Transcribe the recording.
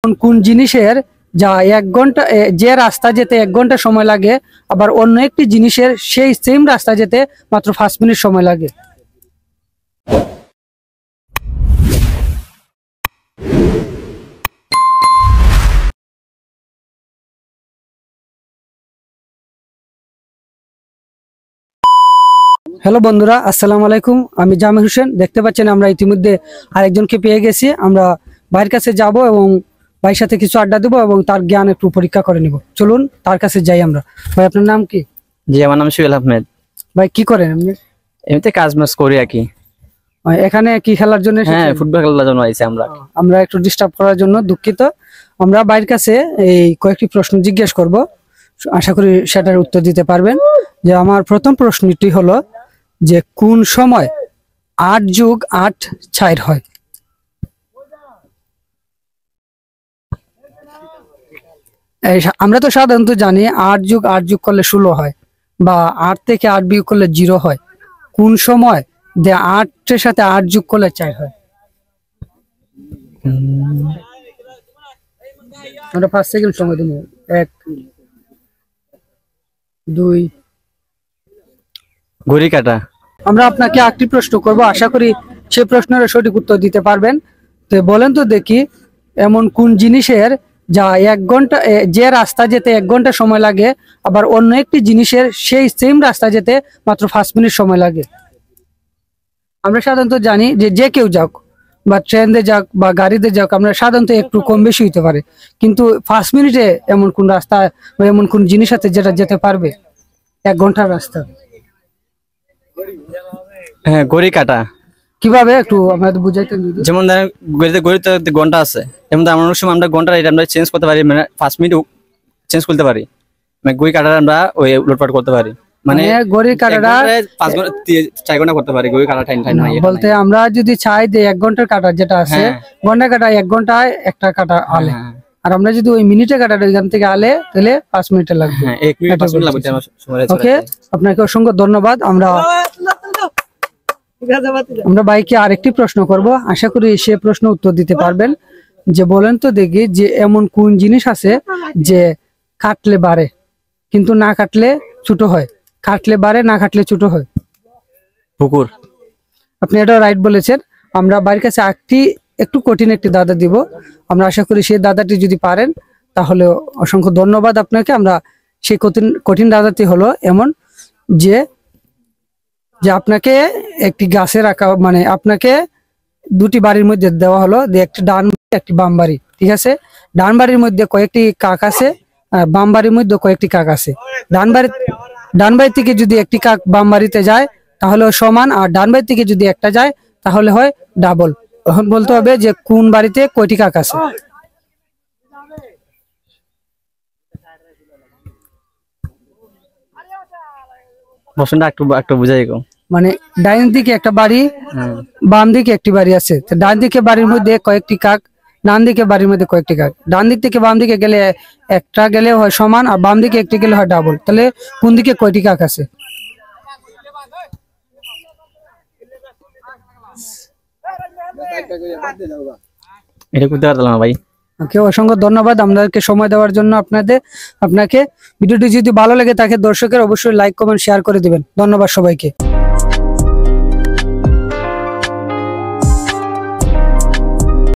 কোন জিনিসের যা 1 ঘন্টা যে রাস্তা যেতে 1 ঘন্টা সময় লাগে, আবার অন্য একটি জিনিসের সেই সেম রাস্তা যেতে মাত্র 5 মিনিট সময় লাগে। হ্যালো বন্ধুরা, আসসালামু আলাইকুম। আমি জামিল হোসেন। দেখতে পাচ্ছেন আমরা ইতিমধ্যে আরেকজনকে পেয়ে গেছি। আমরা ভাইয়ের কাছে যাব এবং ভাইয়ের সাথে কিছু আড্ডা দেবো এবং তার জ্ঞান একটু পরীক্ষা করে নিব। চলুন তার কাছে যাই আমরা। ভাই, আপনার নাম কি? জি, আমার নাম সুহেল আহমেদ। ভাই, কি করেন আপনি? এমনিতে কাজ মাস করি আর কি। এখানে কি খেলার জন্য? হ্যাঁ, ফুটবল খেলার জন্য আইছি আমরা। আমরা একটু ডিস্টার্ব করার জন্য দুঃখিত। আমরা ভাইয়ের কাছে এই কয়েকটি প্রশ্ন জিজ্ঞেস করব, আশা করি সেটার উত্তর দিতে পারবেন। যে আমার প্রথম প্রশ্নটি হলো যে কোন সময় 8 + 8 4 হয়? আমরা তো সাধারণত জানি 8 + 8 যোগ করলে 16 হয়, বা 8 থেকে 8 বিয়োগ করলে 0 হয়। কোন সময় যে 8 এর সাথে 8 যোগ করলে 4 হয়? আমরা 5 সেকেন্ড সময় দেব। 1 2। ঘড়ি কাটা। আমরা আপনাকে আরেকটি প্রশ্ন করব, আশা করি সেই প্রশ্নের সঠিক উত্তর দিতে পারবেন। তো বলেন তো দেখি, এমন কোন জিনিসের যা 1 ঘন্টা যে রাস্তা যেতে 1 ঘন্টা সময় লাগে, আবার অন্য একটি জিনিসের সেই সেম রাস্তা যেতে মাত্র 5 মিনিট সময় লাগে? আমরা সাধারণত জানি যে যে কেউ যাক, বা ট্রেনে যাক বা গাড়িতে যাক, আমরা সাধারণত একটু কম বেশি হইতে পারে, কিন্তু 5 মিনিটে এমন কোন রাস্তা বা এমন কোন জিনিস আছে যেটা যেতে পারবে 1 ঘন্টার রাস্তা? হ্যাঁ, ঘড়ি কাটা। কিভাবে একটু আমাদের বুঝাইতে দিদি? যেমন ধরেন ঘড়িতে ঘন্টা আছে, যেমন আমরা অনেক সময় আমরা ঘন্টা আমরা চেঞ্জ করতে পারি, মানে 5 মিনিট চেঞ্জ করতে পারি। মানে ঘড়ি কাটা আমরা ওই লোটপাট করতে পারি, মানে ঘড়ি কাটাটা 5 ঘন্টা 4 ঘন্টা করতে পারি। ঘড়ি কাটা টাইম বলতে আমরা যদি চাই যে 1 ঘন্টার কাটা যেটা আছে, ঘন্টা কাটা 1 ঘন্টায় একটা কাটা আলে, আর আমরা যদি ওই মিনিটে কাটাটা এখান থেকে আলে, তাহলে 5 মিনিট লাগবে। হ্যাঁ, 1 মিনিট 5 মিনিট লাগবে আমার সময়। ওকে, আপনাকে অসংখ্য ধন্যবাদ। আমরা ভাইকে আরেকটি প্রশ্ন করব, আশা করি সে প্রশ্ন উত্তর দিতে পারবেন। যে বলেন তো দেখি, যে এমন কোন জিনিস আছে যে কাটলে বাড়ে কিন্তু না কাটলে ছোট হয়? কাটলে বাড়ে, না কাটলে ছোট হয়। পুকুর। আপনি এটা রাইট বলেছেন। আমরা বাড়ির কাছে একটু কঠিন একটি দাদা দিব। আমরা আশা করি সেই দাদাটি যদি পারেন তাহলে অসংখ্য ধন্যবাদ আপনাকে। আমরা সেই কঠিন দাদাটি হলো এমন যে আপনাকে একটি গাছে রাখা, মানে আপনাকে দুটি বাড়ির মধ্যে দেওয়া হলো, যে একটি ডান একটি বাম বাড়ি, ঠিক আছে? ডান বাড়ির মধ্যে কয়েকটি কাক আছে, বাম বাড়ির মধ্যে কয়েকটি কাক আছে। ডান বাড়ি থেকে যদি একটি কাক বাম বাড়িতে যায় তাহলে সমান, আর ডান বাড়ি থেকে যদি একটা যায় তাহলে হয় ডাবল। এখন বলতে হবে যে কোন বাড়িতে কয়টি কাক আছে। প্রশ্নটা একটু বুঝাই গো। মানে ডাইন দিকে একটা বাড়ি, বাম দিকে একটি বাড়ি আছে। তো ডান দিকে বাড়ির মধ্যে কয়েকটি কাক, ডান দিকে বাড়ির মধ্যে কয়েকটি কাক। ডান দিক থেকে বাম দিকে গেলে একটা গেলে হয় সমান, আর বাম দিকে একটি গেলে হয় ডাবল। তাহলে কোন দিকে কয়টি কাক আছে? এটা করতে পারলাম না ভাই। ওকে, অসংখ্য ধন্যবাদ আমাদেরকে সময় দেওয়ার জন্য। আপনাকে ভিডিওটি যদি ভালো লাগে থাকে দর্শকের অবশ্যই লাইক কমেন্ট শেয়ার করে দিবেন। ধন্যবাদ সবাইকে।